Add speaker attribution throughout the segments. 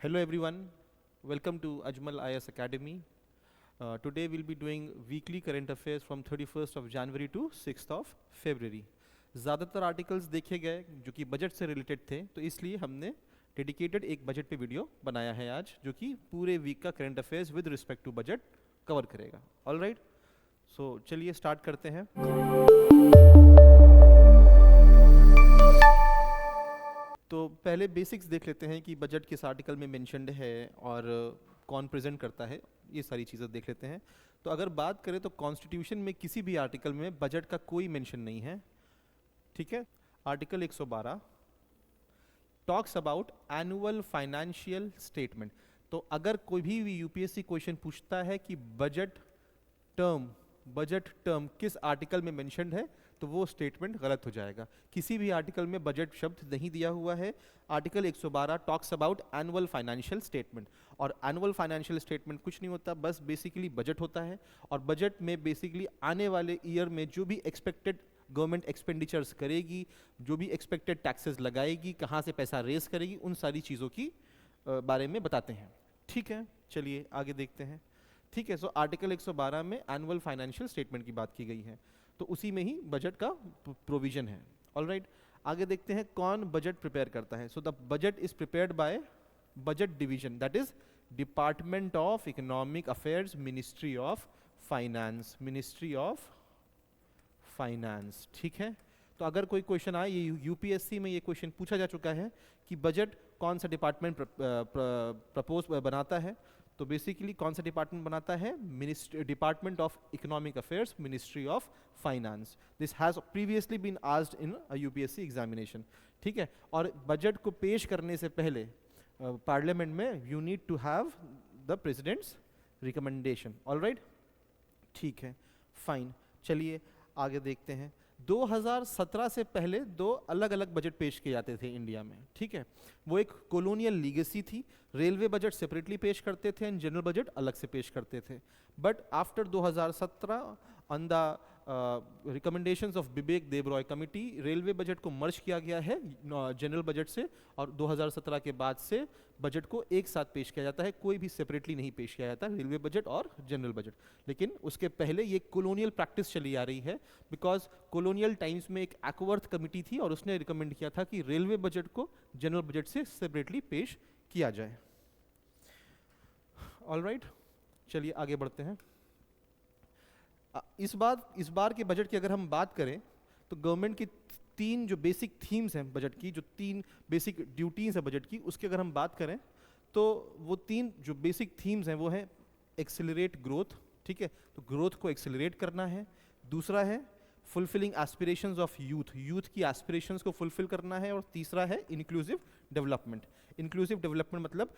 Speaker 1: Hello everyone, welcome to Ajmal IS Academy. Today we'll be doing weekly current affairs from 31st of January to 6th of February. ज़्यादातर articles देखे गए जो कि budget से related थे, तो इसलिए हमने डेडिकेटेड एक बजट पे वीडियो बनाया है आज, जो कि पूरे वीक का current affairs with respect to budget cover करेगा. ऑल राइट, सो चलिए स्टार्ट करते हैं. तो पहले बेसिक्स देख लेते हैं कि बजट किस आर्टिकल में मेंशन्ड है और कौन प्रेजेंट करता है, ये सारी चीज़ें देख लेते हैं. तो अगर बात करें तो कॉन्स्टिट्यूशन में किसी भी आर्टिकल में बजट का कोई मेंशन नहीं है. ठीक है. Article 112 talks about annual financial statement. तो अगर कोई भी यूपीएससी क्वेश्चन पूछता है कि बजट टर्म किस आर्टिकल में मेंशन्ड है, तो वो स्टेटमेंट गलत हो जाएगा. किसी भी आर्टिकल में बजट शब्द नहीं दिया हुआ है. Article 112 talks about annual financial statement, और एनुअल फाइनेंशियल स्टेटमेंट कुछ नहीं होता, बस बेसिकली बजट होता है. और बजट में बेसिकली आने वाले ईयर में जो भी एक्सपेक्टेड गवर्नमेंट एक्सपेंडिचर्स करेगी, जो भी एक्सपेक्टेड टैक्सेस लगाएगी, कहाँ से पैसा रेस करेगी, उन सारी चीज़ों की बारे में बताते हैं. ठीक है, चलिए आगे देखते हैं. ठीक है, सो आर्टिकल 112 में एनुअल फाइनेंशियल स्टेटमेंट की बात की गई है, तो उसी में ही बजट का प्रोविजन है. ऑल राइट, आगे देखते हैं कौन बजट प्रिपेयर करता है. So the budget is prepared by budget division, that is department of economic affairs, ministry of finance. ठीक है. तो अगर कोई क्वेश्चन आए, ये यूपीएससी में ये क्वेश्चन पूछा जा चुका है कि बजट कौन सा डिपार्टमेंट प्रपोज बनाता है, तो बेसिकली कौन सा डिपार्टमेंट बनाता है, department of economic affairs, ministry of finance. This has previously been asked in a UPSC examination. ठीक है. और बजट को पेश करने से पहले पार्लियामेंट में you need to have the president's recommendation. All right, ठीक है, फाइन. चलिए आगे देखते हैं. 2017 से पहले दो अलग अलग बजट पेश किए जाते थे इंडिया में. ठीक है. वो एक कॉलोनियल लीगेसी थी. रेलवे बजट सेपरेटली पेश करते थे एंड जनरल बजट अलग से पेश करते थे. But after 2017 on the recommendations of Bibek Debroy committee, railway budget को मर्ज किया गया है जनरल बजट से, और 2017 के बाद से बजट को एक साथ पेश किया जाता है, कोई भी सेपरेटली नहीं पेश किया जाता, रेलवे बजट और जनरल बजट. लेकिन उसके पहले ये कॉलोनियल प्रैक्टिस चली आ रही है, बिकॉज कॉलोनियल टाइम्स में एक एक्वर्थ कमिटी थी और उसने रिकमेंड किया था कि रेलवे बजट को जनरल बजट से सेपरेटली पेश किया जाए. ऑल राइट, चलिए आगे बढ़ते हैं. इस बार के बजट की अगर हम बात करें तो गवर्नमेंट की तीन जो बेसिक थीम्स हैं बजट की, जो तीन बेसिक ड्यूटीज़ हैं बजट की, उसकी अगर हम बात करें तो वो तीन जो बेसिक थीम्स हैं वो हैं एक्सेलरेट ग्रोथ. ठीक है, तो ग्रोथ को एक्सेलरेट करना है. दूसरा है फुलफिलिंग एस्पिरेशंस ऑफ यूथ की एस्पिरेशंस को फुलफिल करना है. और तीसरा है इंक्लूसिव डेवलपमेंट. इंक्लूसिव डेवलपमेंट मतलब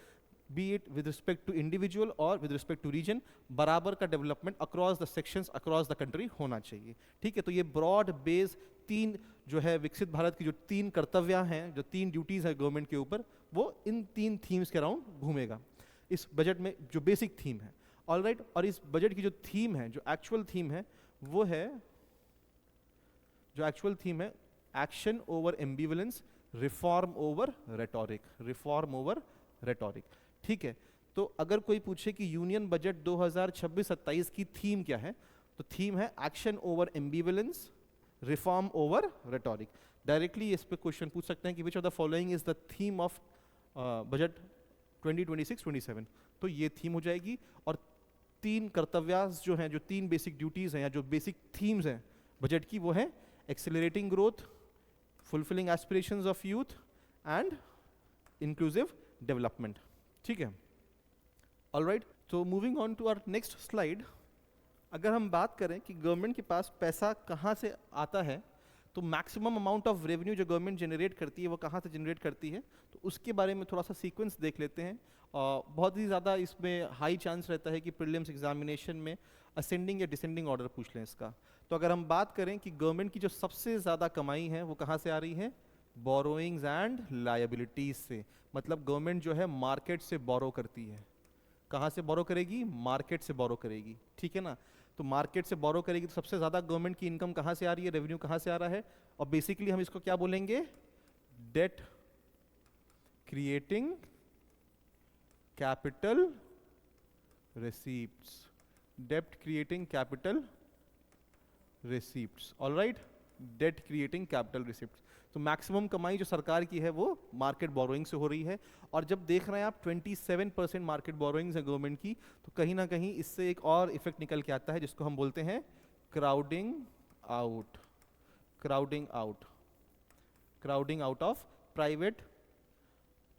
Speaker 1: be it with respect to individual और विद रिस्पेक्ट टू रीजन, बराबर का development across the sections across the country होना चाहिए. ठीक है. तो ये ब्रॉड बेस तीन जो है विकसित भारत की जो तीन कर्तव्य हैं, जो तीन ड्यूटीज है गवर्नमेंट के ऊपर, वो इन तीन थीम्स के अराउंड घूमेगा इस बजट में, जो बेसिक थीम है. ऑल राइट, और इस बजट की जो थीम है, जो एक्चुअल थीम है, वो है action over एम्बिवलेंस, reform over rhetoric. ठीक है. तो अगर कोई पूछे कि यूनियन बजट 2026-27 की थीम क्या है, तो थीम है action over एम्बिवलेंस, reform over rhetoric. Directly इस पे क्वेश्चन पूछ सकते हैं कि which of the following is the theme of budget 2026-27, तो ये थीम हो जाएगी. और तीन कर्तव्यास जो हैं, जो तीन बेसिक ड्यूटीज हैं या जो बेसिक थीम्स हैं बजट की, वो है accelerating growth, fulfilling aspirations of youth and inclusive development. ठीक है. ऑल राइट, तो moving on to our next slide. अगर हम बात करें कि गवर्नमेंट के पास पैसा कहाँ से आता है, तो मैक्सिमम अमाउंट ऑफ रेवेन्यू जो गवर्नमेंट जनरेट करती है वो कहाँ से जनरेट करती है, तो उसके बारे में थोड़ा सा सीक्वेंस देख लेते हैं. बहुत ही ज़्यादा इसमें हाई चांस रहता है कि प्रीलिम्स एग्जामिनेशन में असेंडिंग या डिसेंडिंग ऑर्डर पूछ लें इसका. तो अगर हम बात करें कि गवर्नमेंट की जो सबसे ज़्यादा कमाई है वो कहाँ से आ रही है, बोरोइंग्स एंड लायबिलिटीज से. मतलब गवर्नमेंट जो है मार्केट से बोरो करती है. कहाँ से बोरो करेगी, मार्केट से बोरो करेगी. ठीक है ना. तो मार्केट से बोरो करेगी तो सबसे ज़्यादा गवर्नमेंट की इनकम कहाँ से आ रही है, रेवेन्यू कहाँ से आ रहा है, और बेसिकली हम इसको क्या बोलेंगे, debt creating capital receipts, debt creating capital receipts, all right, debt creating capital receipts। तो मैक्सिमम कमाई जो सरकार की है वो मार्केट बोरोइंग से हो रही है, और जब देख रहे हैं आप 27% मार्केट बोरोइंग्स है गवर्नमेंट की, तो कहीं ना कहीं इससे एक और इफेक्ट निकल के आता है जिसको हम बोलते हैं crowding out, crowding out, crowding out of private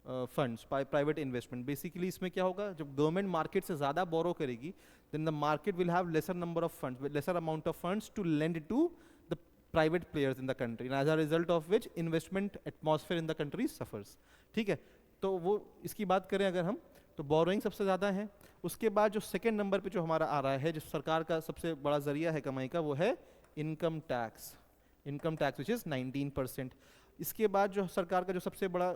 Speaker 1: funds, private investment. Basically इसमें क्या होगा, जब गवर्नमेंट मार्केट से ज़्यादा बोरो करेगी, then the market will have lesser number of funds, lesser amount of funds to lend to the private players in the country, and as a result of which investment atmosphere in the country suffers. ठीक है, तो वो इसकी बात करें अगर हम, तो बोरोइंग सबसे ज़्यादा है। उसके बाद जो सेकेंड नंबर पे जो हमारा आ रहा है, जो सरकार का सबसे बड़ा जरिया है कमाई का, वो है income tax, income tax which is 19%। इसके बाद जो सरकार का जो सबसे बड़ा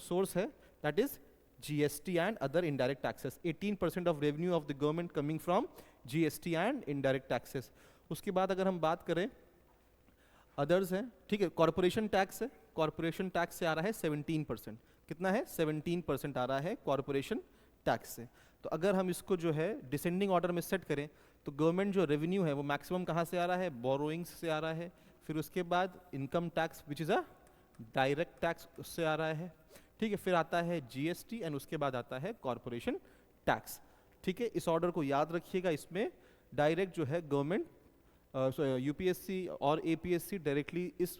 Speaker 1: सोर्स है, that is GST and other indirect taxes, 18% of revenue of the government coming from GST and indirect taxes. उसके बाद अगर हम बात करें अदर्स है, ठीक है, कॉर्पोरेशन टैक्स है, कॉर्पोरेशन टैक्स से आ रहा है 17%, कितना है 17% आ रहा है कॉर्पोरेशन टैक्स से। तो अगर हम इसको जो है डिसेंडिंग ऑर्डर में सेट करें, तो गवर्नमेंट जो रेवेन्यू है वो मैक्सिमम कहाँ से आ रहा है, बोरोइंग्स से आ रहा है, फिर उसके बाद income tax which is a direct tax उससे आ रहा है, ठीक है, फिर आता है GST एंड उसके बाद आता है कॉर्पोरेशन टैक्स। ठीक है, इस ऑर्डर को याद रखिएगा। इसमें डायरेक्ट जो है गवर्नमेंट UPSC और APSC डायरेक्टली इस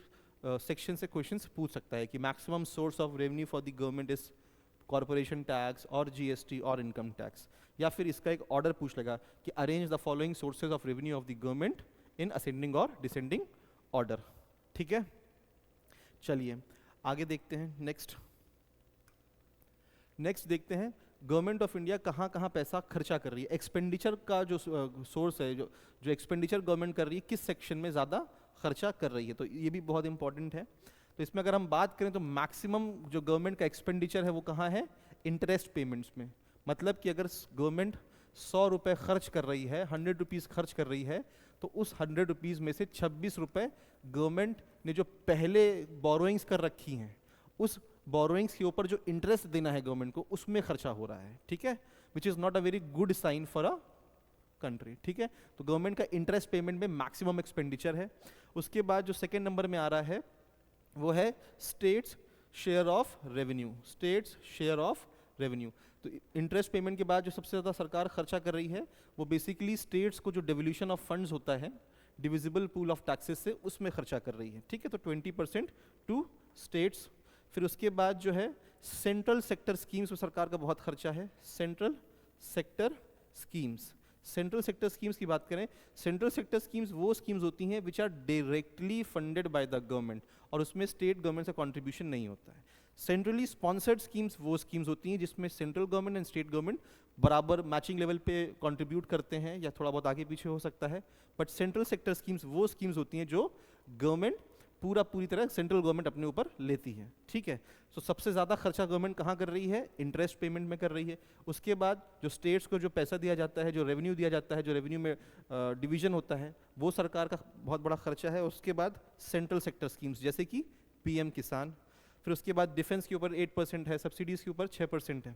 Speaker 1: सेक्शन से क्वेश्चंस पूछ सकता है कि maximum source of revenue for the government is corporation tax और GST और इनकम टैक्स, या फिर इसका एक ऑर्डर पूछ लेगा कि arrange the following sources of revenue of the government in ascending और डिसेंडिंग ऑर्डर। ठीक है, चलिए आगे देखते हैं। नेक्स्ट देखते हैं गवर्नमेंट ऑफ इंडिया कहाँ कहाँ पैसा खर्चा कर रही है, एक्सपेंडिचर का जो सोर्स है, जो एक्सपेंडिचर गवर्नमेंट कर रही है, किस सेक्शन में ज़्यादा खर्चा कर रही है, तो ये भी बहुत इंपॉर्टेंट है। तो इसमें अगर हम बात करें तो मैक्सिमम जो गवर्नमेंट का एक्सपेंडिचर है वो कहाँ है, इंटरेस्ट पेमेंट्स में। मतलब कि अगर गवर्नमेंट 100 रुपये खर्च कर रही है, 100 रुपीज़ खर्च कर रही है, तो उस 100 रुपीज़ में से 26 रुपये गवर्नमेंट ने जो पहले बोरोइंग्स कर रखी हैं, उस बोरोइंग्स के ऊपर जो इंटरेस्ट देना है गवर्नमेंट को, उसमें खर्चा हो रहा है। ठीक है, which is not a very good sign for a country. ठीक है, तो गवर्नमेंट का इंटरेस्ट पेमेंट में मैक्सिमम एक्सपेंडिचर है। उसके बाद जो सेकेंड नंबर में आ रहा है वो है states share of revenue, states share of revenue. तो इंटरेस्ट पेमेंट के बाद जो सबसे ज़्यादा सरकार खर्चा कर रही है वो बेसिकली स्टेट्स को जो डिवोल्यूशन ऑफ फंड्स होता है डिविजिबल पूल ऑफ टैक्सेस से, उसमें खर्चा कर रही है। ठीक है, तो 20% टू स्टेट्स। फिर उसके बाद जो है सेंट्रल सेक्टर स्कीम्स में सरकार का बहुत खर्चा है, central sector schemes. Central sector schemes की बात करें, सेंट्रल सेक्टर स्कीम्स वो स्कीम्स होती हैं which are directly funded by the government, और उसमें स्टेट गवर्नमेंट से कंट्रीब्यूशन नहीं होता है। सेंट्रली स्पॉन्सर्ड स्कीम्स वो स्कीम्स होती हैं जिसमें central government and state government बराबर मैचिंग लेवल पे कंट्रीब्यूट करते हैं, या थोड़ा बहुत आगे पीछे हो सकता है। बट सेंट्रल सेक्टर स्कीम्स वो स्कीम्स होती हैं जो गवर्नमेंट पूरी तरह सेंट्रल गवर्नमेंट अपने ऊपर लेती है। ठीक है, तो सबसे ज़्यादा खर्चा गवर्नमेंट कहाँ कर रही है, इंटरेस्ट पेमेंट में कर रही है। उसके बाद जो स्टेट्स को जो पैसा दिया जाता है, जो रेवेन्यू दिया जाता है, जो रेवेन्यू में डिवीजन होता है, वो सरकार का बहुत बड़ा खर्चा है। उसके बाद सेंट्रल सेक्टर स्कीम्स जैसे कि PM किसान। फिर उसके बाद डिफेंस के ऊपर 8% है, सब्सिडीज़ के ऊपर 6% है।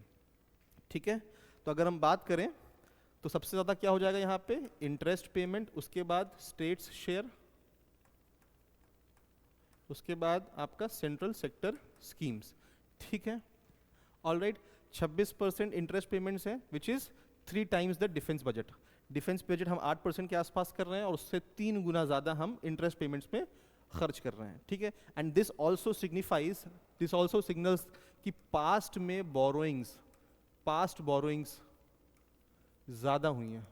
Speaker 1: ठीक है, तो अगर हम बात करें तो सबसे ज़्यादा क्या हो जाएगा यहाँ पे, इंटरेस्ट पेमेंट, उसके बाद स्टेट्स शेयर, उसके बाद आपका सेंट्रल सेक्टर स्कीम्स। ठीक है, ऑलराइट, 26% इंटरेस्ट पेमेंट्स है which is 3 times the defence budget. Defence budget हम 8% के आसपास कर रहे हैं, और उससे 3 गुना ज़्यादा हम इंटरेस्ट पेमेंट्स में खर्च कर रहे हैं। ठीक है, एंड दिस ऑल्सो सिग्नल्स कि पास्ट में बोरोइंग्स ज़्यादा हुई हैं,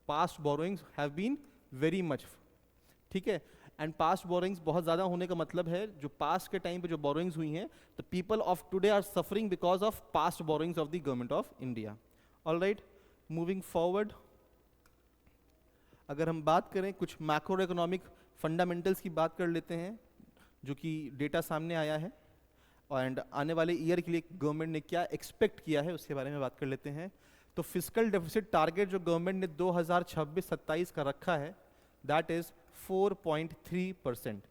Speaker 1: past borrowings have been very much. ठीक है, एंड पास्ट बोरोइंग्स बहुत ज़्यादा होने का मतलब है जो पास्ट के टाइम पे जो बोरोइंग्स हुई हैं, the people of today are suffering because of past borrowings of the government of India. All right, moving forward, अगर हम बात करें कुछ मैक्रो इकोनॉमिक फंडामेंटल्स की बात कर लेते हैं, जो कि डेटा सामने आया है, एंड आने वाले ईयर के लिए गवर्नमेंट ने क्या एक्सपेक्ट किया है उसके बारे में बात कर लेते हैं। तो फिस्कल डेफिसिट टारगेट जो गवर्नमेंट ने 2026-27 का रखा है, दैट इज 4.3%।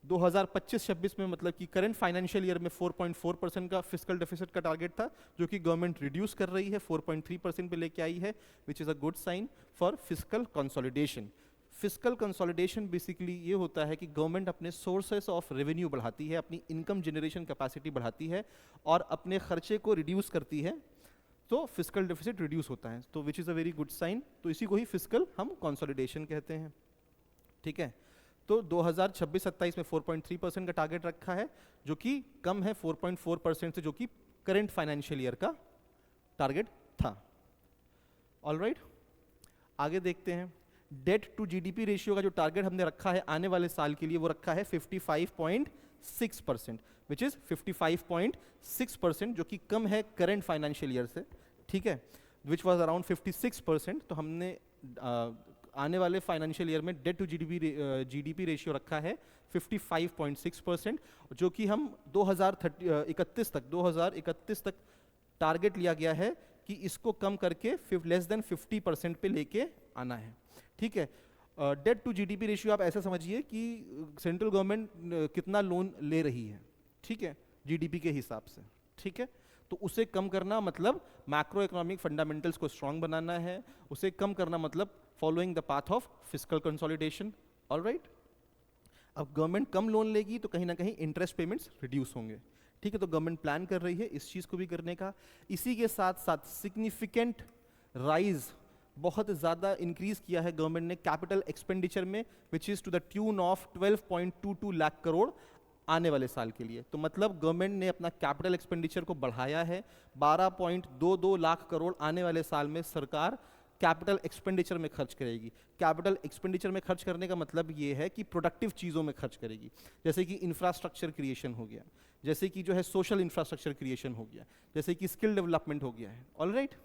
Speaker 1: 2025-26 में मतलब कि करंट फाइनेंशियल ईयर में 4.4% का फिस्कल डेफिसिट का टारगेट था, जो कि गवर्नमेंट रिड्यूस कर रही है, 4.3% पे लेके आई है, which is a good sign for fiscal consolidation. Fiscal consolidation basically ये होता है कि गवर्नमेंट अपने सोर्सेस ऑफ रेवेन्यू बढ़ाती है, अपनी इनकम जनरेशन कैपेसिटी बढ़ाती है और अपने खर्चे को रिड्यूस करती है, तो फिस्कल डेफिसिट रिड्यूस होता है, तो which is a very good sign. तो इसी को ही फिस्कल हम कंसोलिडेशन कहते हैं, ठीक है। तो 2026-27 में 4.3% का टारगेट रखा है, जो कि कम है 4.4% से, जो कि करंट फाइनेंशियल ईयर का टारगेट था। ऑलराइट, आगे देखते हैं। डेट टू जीडीपी रेशियो का जो टारगेट हमने रखा है आने वाले साल के लिए, वो रखा है 55.6%, विच इज 55.6%, जो कि कम है करंट फाइनेंशियल ईयर से, ठीक है, विच वॉज अराउंड 56%। तो हमने आने वाले फाइनेंशियल ईयर में डेट टू जीडीपी रेशियो रखा है 55.6%, जो कि हम 2031 तक टारगेट लिया गया है कि इसको कम करके लेस देन 50% पे लेके आना है, ठीक है। डेट टू जीडीपी रेशियो आप ऐसा समझिए कि सेंट्रल गवर्नमेंट कितना लोन ले रही है, ठीक है, जीडीपी के हिसाब से, ठीक है। तो उसे कम करना मतलब मैक्रो इकोनॉमिक फंडामेंटल्स को स्ट्रांग बनाना है, उसे कम करना मतलब following the path of fiscal consolidation. Alright, अब गवर्नमेंट कम लोन लेगी तो कहीं ना कहीं इंटरेस्ट पेमेंट्स रिड्यूस होंगे, ठीक है। तो गवर्नमेंट प्लान कर रही है इस चीज़ को भी करने का। इसी के साथ साथ सिग्निफिकेंट राइज, बहुत ज़्यादा इंक्रीज किया है गवर्नमेंट ने कैपिटल एक्सपेंडिचर में, which is to the tune of 12.22 lakh crore आने वाले साल के लिए। तो मतलब गवर्नमेंट ने अपना कैपिटल एक्सपेंडिचर को बढ़ाया है, 12.22 लाख करोड़ आने वाले साल में सरकार कैपिटल एक्सपेंडिचर में खर्च करेगी। कैपिटल एक्सपेंडिचर में खर्च करने का मतलब ये है कि प्रोडक्टिव चीज़ों में खर्च करेगी, जैसे कि इंफ्रास्ट्रक्चर क्रिएशन हो गया, जैसे कि जो है सोशल इंफ्रास्ट्रक्चर क्रिएशन हो गया, जैसे कि स्किल डेवलपमेंट हो गया है। ऑलराइट,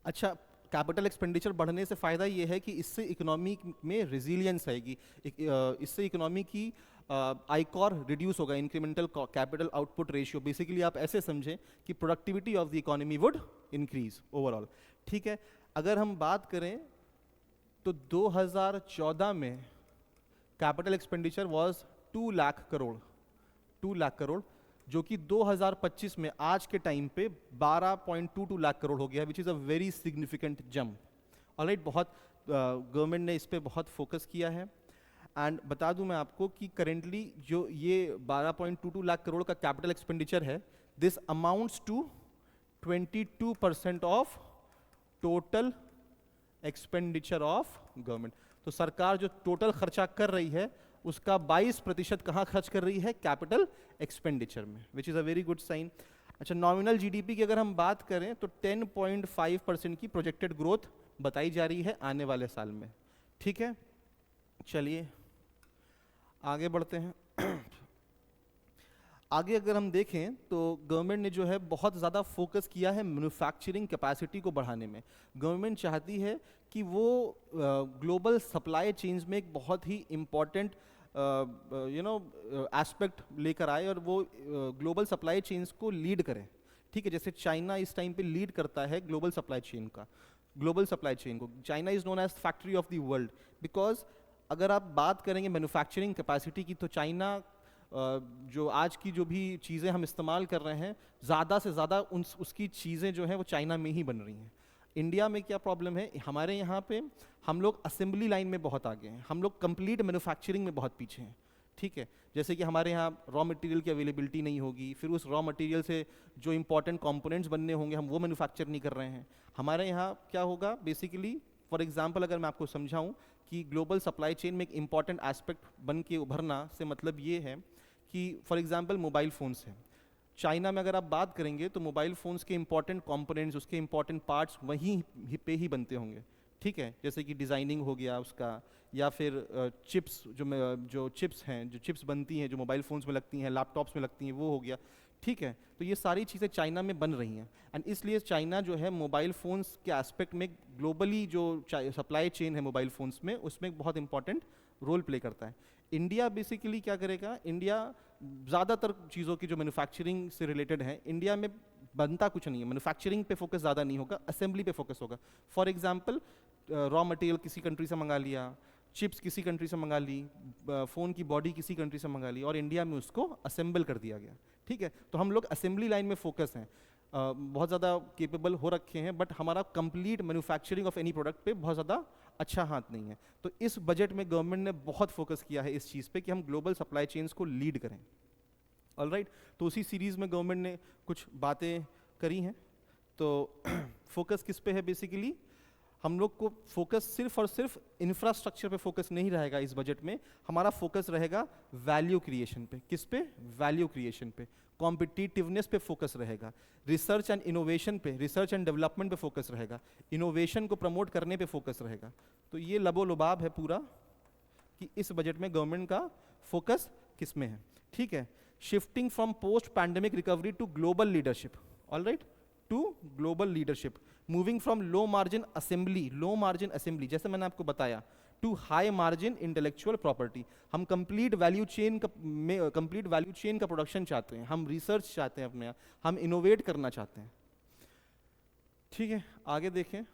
Speaker 1: अच्छा, कैपिटल एक्सपेंडिचर बढ़ने से फ़ायदा ये है कि इससे इकोनॉमी में रिजिलियंस आएगी, इससे इकोनॉमी की आइकॉर रिड्यूस होगा, incremental capital output ratio. Basically आप ऐसे समझें कि productivity of the economy would increase overall, ठीक है। अगर हम बात करें तो 2014 में capital expenditure was 2 lakh crore, जो कि 2025 में आज के टाइम पे 12.22 लाख करोड़ हो गया, विच is a very significant jump. Alright, बहुत गवर्नमेंट ने इस पे बहुत फोकस किया है। एंड बता दूं मैं आपको कि करेंटली जो ये 12.22 लाख करोड़ का कैपिटल एक्सपेंडिचर है, this amounts to 22% of total expenditure of government. तो सरकार जो टोटल खर्चा कर रही है उसका 22% कहाँ खर्च कर रही है? कैपिटल एक्सपेंडिचर में, which is a very good sign. अच्छा, नॉमिनल जीडीपी की अगर हम बात करें तो 10.5% की प्रोजेक्टेड ग्रोथ बताई जा रही है आने वाले साल में, ठीक है। चलिए आगे बढ़ते हैं। आगे अगर हम देखें तो गवर्नमेंट ने जो है बहुत ज़्यादा फोकस किया है मैन्युफैक्चरिंग कैपेसिटी को बढ़ाने में। गवर्नमेंट चाहती है कि वो ग्लोबल सप्लाई चेन्स में एक बहुत ही इम्पॉर्टेंट एस्पेक्ट लेकर आए और वो ग्लोबल सप्लाई चेन्स को लीड करे, ठीक है। जैसे चाइना इस टाइम पे लीड करता है ग्लोबल सप्लाई चेन को। China is known as factory of the world, because अगर आप बात करेंगे मैन्युफैक्चरिंग कैपेसिटी की तो चाइना जो आज की जो भी चीज़ें हम इस्तेमाल कर रहे हैं, ज़्यादा से ज़्यादा उसकी चीज़ें जो हैं वो चाइना में ही बन रही हैं। इंडिया में क्या प्रॉब्लम है, हमारे यहाँ पे हम लोग असेंबली लाइन में बहुत आगे हैं, हम लोग कंप्लीट मैन्युफैक्चरिंग में बहुत पीछे हैं, ठीक है। जैसे कि हमारे यहाँ रॉ मटेरियल की अवेलेबिलिटी नहीं होगी, फिर उस रॉ मटेरियल से जो इंपॉर्टेंट कंपोनेंट्स बनने होंगे हम वो मैन्युफैक्चर नहीं कर रहे हैं। हमारे यहाँ क्या होगा बेसिकली, फॉर एग्जांपल अगर मैं आपको समझाऊं कि ग्लोबल सप्लाई चेन में एक इंपॉर्टेंट एस्पेक्ट बन के उभरना से मतलब ये है कि फॉर एग्जांपल मोबाइल फ़ोन्स हैं। चाइना में अगर आप बात करेंगे तो मोबाइल फ़ोन्स के इंपॉर्टेंट कंपोनेंट्स, उसके इंपॉर्टेंट पार्ट्स वहीं पे ही बनते होंगे, ठीक है। जैसे कि डिज़ाइनिंग हो गया उसका, या फिर चिप्स, जो चिप्स हैं, जो चिप्स बनती हैं जो मोबाइल फ़ोन्स में लगती हैं, लैपटॉप्स में लगती हैं, वो हो गया, ठीक है। तो ये सारी चीज़ें चाइना में बन रही हैं एंड इसलिए चाइना जो है मोबाइल फ़ोन्स के एस्पेक्ट में ग्लोबली जो सप्लाई चेन है मोबाइल फ़ोन्स में, उसमें बहुत इंपॉर्टेंट रोल प्ले करता है। इंडिया बेसिकली क्या करेगा, इंडिया ज़्यादातर चीज़ों की जो मैन्युफैक्चरिंग से रिलेटेड है, इंडिया में बनता कुछ नहीं है, मैन्युफैक्चरिंग पे फोकस ज़्यादा नहीं होगा, असेंबली पे फोकस होगा। फॉर एग्जांपल रॉ मटेरियल किसी कंट्री से मंगा लिया, चिप्स किसी कंट्री से मंगा ली, फ़ोन की बॉडी किसी कंट्री से मंगा ली और इंडिया में उसको असेंबल कर दिया गया, ठीक है। तो हम लोग असेंबली लाइन में फोकस हैं, बहुत ज़्यादा केपेबल हो रखे हैं, बट हमारा complete manufacturing of any product पे बहुत ज़्यादा अच्छा हाथ नहीं है। तो इस बजट में गवर्नमेंट ने बहुत फोकस किया है इस चीज़ पे कि हम ग्लोबल सप्लाई चेन्स को लीड करें। ऑलराइट, तो उसी सीरीज़ में गवर्नमेंट ने कुछ बातें करी हैं। तो फोकस किस पे है बेसिकली, हम लोग को फोकस सिर्फ और सिर्फ इंफ्रास्ट्रक्चर पे फोकस नहीं रहेगा इस बजट में, हमारा फोकस रहेगा वैल्यू क्रिएशन पे। किस पे? वैल्यू क्रिएशन पे। कॉम्पिटिटिवनेस पे फोकस रहेगा, रिसर्च एंड इनोवेशन पे, रिसर्च एंड डेवलपमेंट पे फोकस रहेगा, इनोवेशन को प्रमोट करने पे फोकस रहेगा। तो ये लबोलुबाब है पूरा कि इस बजट में गवर्नमेंट का फोकस किस में है, ठीक है। Shifting from post pandemic recovery to global leadership, all right, to global leadership, moving from low margin assembly, जैसे मैंने आपको बताया, to high margin intellectual property. हम कंप्लीट वैल्यू चेन का प्रोडक्शन चाहते हैं, हम रिसर्च चाहते हैं अपने यहाँ, हम इनोवेट करना चाहते हैं, ठीक है। आगे देखें,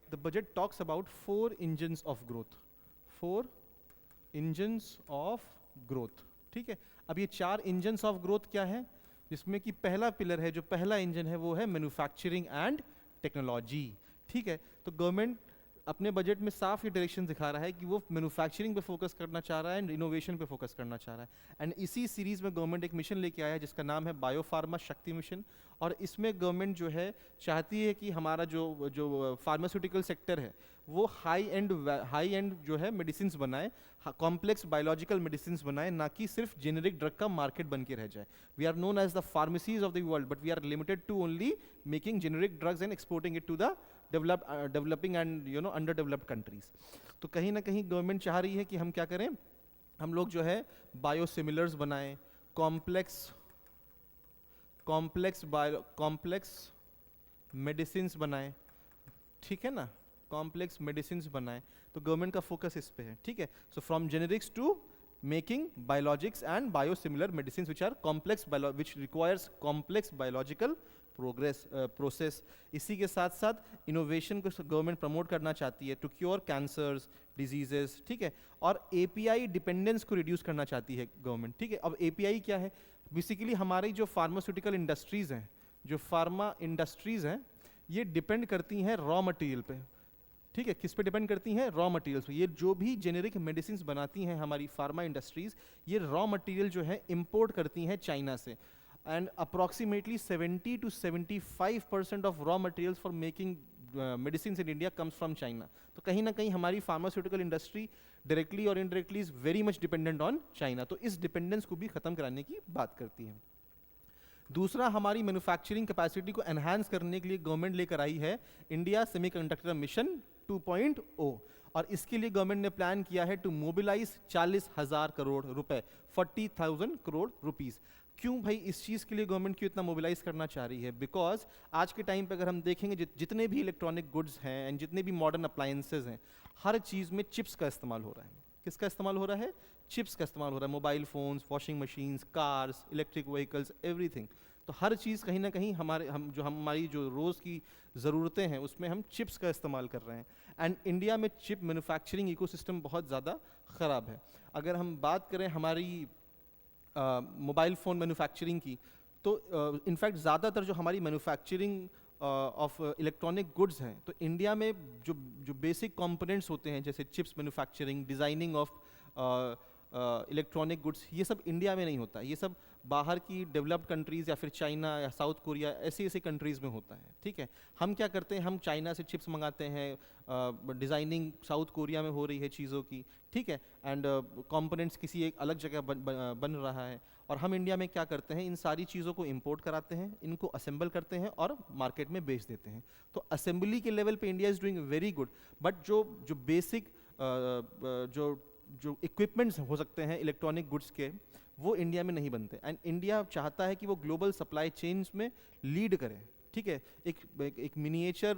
Speaker 1: the budget talks about 4 engines of growth, 4 engines of growth, ठीक है। अब ये 4 इंजन्स ऑफ ग्रोथ क्या है, जिसमें कि पहला पिलर है, जो पहला इंजन है वो है मैन्युफैक्चरिंग एंड टेक्नोलॉजी, ठीक है। तो गवर्नमेंट अपने बजट में साफ ये डायरेक्शन दिखा रहा है कि वो मैन्युफैक्चरिंग पे फोकस करना चाह रहा है एंड इनोवेशन पे फोकस करना चाह रहा है। एंड इसी सीरीज में गवर्नमेंट एक मिशन लेके आया है जिसका नाम है बायोफार्मा शक्ति मिशन। और इसमें गवर्नमेंट जो है चाहती है कि हमारा जो फार्मास्यूटिकल सेक्टर है वो हाई एंड जो है मेडिसिन बनाए, कॉम्प्लेक्स बायोलॉजिकल मेडिसिन बनाए, ना कि सिर्फ जेनेरिक ड्रग का मार्केट बन के रह जाए। We are known as the pharmacies of the world, but we are limited to only making generic drugs and exporting it to the developing and under developed countries. तो कहीं ना कहीं government चाह रही है कि हम क्या करें, हम लोग जो है बायोसिमिलर्स बनाएं, कॉम्प्लेक्स मेडिसिन्स बनाएं, ठीक है ना, कॉम्प्लेक्स मेडिसिन्स बनाएं। तो गवर्नमेंट का फोकस इस पे है, ठीक है। So from generics to making biologics and biosimilar medicines which are which requires complex biological process। इसी के साथ साथ इनोवेशन को गवर्नमेंट प्रमोट करना चाहती है टू क्योर कैंसर्स डिजीजेस, ठीक है। और एपीआई डिपेंडेंस को रिड्यूस करना चाहती है गवर्नमेंट, ठीक है। अब एपीआई क्या है, बेसिकली हमारी जो फार्मास्यूटिकल इंडस्ट्रीज हैं, जो फार्मा इंडस्ट्रीज हैं, ये डिपेंड करती हैं रॉ मटेरियल पे, ठीक है। किस पे डिपेंड करती हैं? रॉ मटेरियल्स पे। ये जो भी जेनेरिक मेडिसिन बनाती हैं हमारी फार्मा इंडस्ट्रीज, ये रॉ मटेरियल जो है इंपोर्ट करती हैं चाइना से। And approximately 70 to 75% of raw materials for making medicine in India comes from China. तो कहीं ना कहीं हमारी फार्मास्यूटिकल इंडस्ट्री डायरेक्टली और indirectly is very much dependent on China. तो इस डिपेंडेंस को भी खत्म कराने की बात करती है। दूसरा, हमारी मैन्युफैक्चरिंग कैपेसिटी को एनहांस करने के लिए गवर्नमेंट लेकर आई है इंडिया सेमीकंडक्टर मिशन 2.0। और इसके लिए गवर्नमेंट ने प्लान किया है टू मोबिलाइज 40,000 करोड़ रुपए, 40,000 करोड़ रुपीस। क्यों भाई इस चीज़ के लिए गवर्नमेंट क्यों इतना मोबिलाइज करना चाह रही है? बिकॉज आज के टाइम पे अगर हम देखेंगे जितने भी इलेक्ट्रॉनिक गुड्स हैं एंड जितने भी मॉडर्न अप्लायंसेज हैं, हर चीज़ में चिप्स का इस्तेमाल हो रहा है। किसका इस्तेमाल हो रहा है? चिप्स का इस्तेमाल हो रहा है। Mobile phones, washing machines, cars, electric vehicles, everything. तो हर चीज़ कहीं ना कहीं हमारी जो रोज़ की ज़रूरतें हैं उसमें हम चिप्स का इस्तेमाल कर रहे हैं। एंड इंडिया में चिप मैन्युफैक्चरिंग इकोसिस्टम बहुत ज़्यादा ख़राब है। अगर हम बात करें हमारी मोबाइल फ़ोन मैन्युफैक्चरिंग की, तो इनफैक्ट ज़्यादातर जो हमारी मैन्युफैक्चरिंग ऑफ इलेक्ट्रॉनिक गुड्स हैं, तो इंडिया में जो बेसिक कंपोनेंट्स होते हैं जैसे chips manufacturing, designing of electronic goods, ये सब इंडिया में नहीं होता। ये सब बाहर की डेवलप्ड कंट्रीज़ या फिर चाइना या साउथ कोरिया ऐसी कंट्रीज़ में होता है, ठीक है। हम क्या करते हैं, हम चाइना से चिप्स मंगाते हैं, डिज़ाइनिंग साउथ कोरिया में हो रही है चीज़ों की, ठीक है। एंड कंपोनेंट्स किसी एक अलग जगह बन रहा है, और हम इंडिया में क्या करते हैं, इन सारी चीज़ों को इंपोर्ट कराते हैं, इनको असेंबल करते हैं और मार्केट में बेच देते हैं। तो असेंबली के लेवल पे India is doing very good, but जो बेसिक जो इक्विपमेंट्स हो सकते हैं इलेक्ट्रॉनिक गुड्स के, वो इंडिया में नहीं बनते। एंड इंडिया चाहता है कि वो ग्लोबल सप्लाई चेन्स में लीड करे, ठीक है, एक मिनिएचर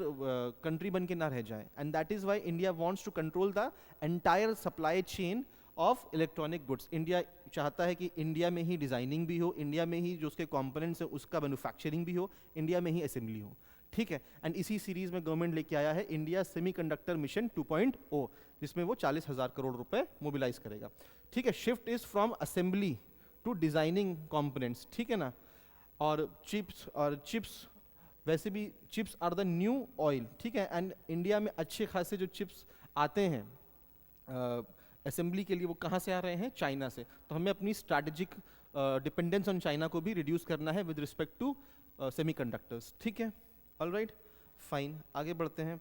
Speaker 1: कंट्री बन के ना रह जाए। And that is why India wants to control the entire supply chain of electronic goods. India चाहता है कि इंडिया में ही डिज़ाइनिंग भी हो, इंडिया में ही जो उसके कंपोनेंट्स हैं उसका मैन्युफैक्चरिंग भी हो, इंडिया में ही असेंबली हो, ठीक है। एंड इसी सीरीज में गवर्नमेंट लेके आया है इंडिया सेमीकंडक्टर मिशन 2.0, जिसमें वो 40,000 करोड़ रुपए मोबिलाइज करेगा, ठीक है। Shift is from assembly to designing components, ठीक है ना। और चिप्स वैसे भी chips are the new oil, ठीक है। एंड इंडिया में अच्छे खासे जो चिप्स आते हैं असेंबली के लिए, वो कहाँ से आ रहे हैं? चाइना से। तो हमें अपनी स्ट्रैटेजिक डिपेंडेंस ऑन चाइना को भी रिड्यूस करना है विद रिस्पेक्ट टू सेमीकंडक्टर्स, ठीक है। ऑलराइट, फाइन, आगे बढ़ते हैं।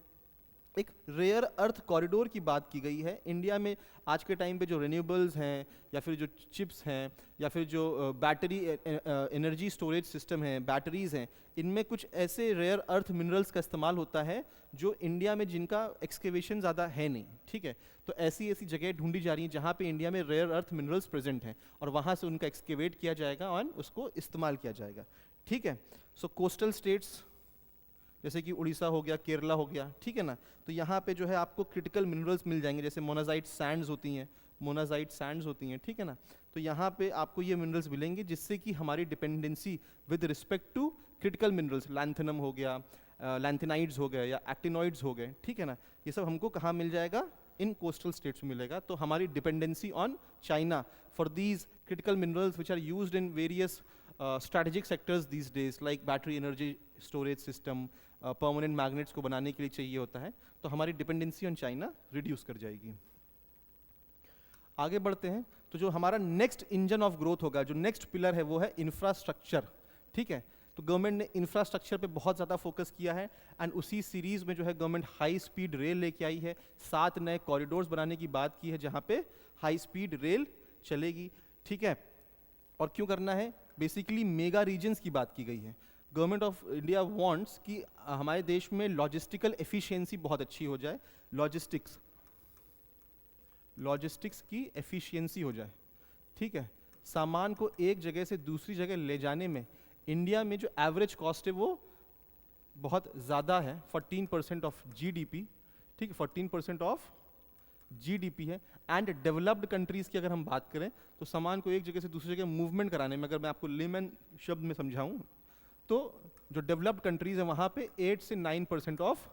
Speaker 1: एक रेयर अर्थ कॉरिडोर की बात की गई है। इंडिया में आज के टाइम पे जो रिन्यूएबल्स हैं, या फिर जो चिप्स हैं, या फिर जो बैटरी एनर्जी स्टोरेज सिस्टम है, बैटरीज हैं, इनमें कुछ ऐसे रेयर अर्थ मिनरल्स का इस्तेमाल होता है जो इंडिया में जिनका एक्सकेवेशन ज़्यादा है नहीं, ठीक है। तो ऐसी ऐसी जगह ढूंढी जा रही हैं जहाँ पे इंडिया में रेयर अर्थ मिनरल्स प्रेजेंट हैं, और वहाँ से उनका एक्सकेवेट किया जाएगा और उसको इस्तेमाल किया जाएगा, ठीक है। सो कोस्टल स्टेट्स जैसे कि उड़ीसा हो गया, केरला हो गया, ठीक है ना। तो यहाँ पे जो है आपको क्रिटिकल मिनरल्स मिल जाएंगे, जैसे मोनाजाइट सैंड्स होती हैं, ठीक है ना। तो यहाँ पे आपको ये मिनरल्स मिलेंगे, जिससे कि हमारी dependency with respect to critical minerals, lanthanum हो गया, लैंथेनाइड्स हो गए, या एक्टिनॉइड्स हो गए, ठीक है ना, ये सब हमको कहाँ मिल जाएगा? इन कोस्टल स्टेट्स में मिलेगा। तो हमारी dependency on China for these critical minerals which are used in various strategic sectors these days like battery energy storage system, permanent magnets को बनाने के लिए चाहिए होता है, तो हमारी डिपेंडेंसी ऑन चाइना रिड्यूस कर जाएगी। आगे बढ़ते हैं। तो जो हमारा नेक्स्ट इंजन ऑफ ग्रोथ होगा, जो नेक्स्ट पिलर है, वो है इंफ्रास्ट्रक्चर, ठीक है। तो गवर्नमेंट ने इंफ्रास्ट्रक्चर पे बहुत ज़्यादा फोकस किया है, एंड उसी सीरीज में जो है गवर्नमेंट हाई स्पीड रेल लेके आई है। 7 नए कॉरिडोर्स बनाने की बात की है जहाँ पे हाई स्पीड रेल चलेगी, ठीक है। और क्यों करना है? बेसिकली मेगा रीजन्स की बात की गई है। गवर्नमेंट ऑफ इंडिया वांट्स कि हमारे देश में लॉजिस्टिकल एफिशिएंसी बहुत अच्छी हो जाए, लॉजिस्टिक्स की एफिशिएंसी हो जाए, ठीक है। सामान को एक जगह से दूसरी जगह ले जाने में इंडिया में जो एवरेज कॉस्ट है वो बहुत ज़्यादा है, 14% ऑफ जीडीपी, ठीक है, 14% ऑफ जीडीपी है। एंड डेवलप्ड कंट्रीज की अगर हम बात करें तो सामान को एक जगह से दूसरी जगह मूवमेंट कराने में, अगर मैं आपको लेमन शब्द में समझाऊं, तो जो डेवलप्ड कंट्रीज है वहाँ पे 8 से 9% ऑफ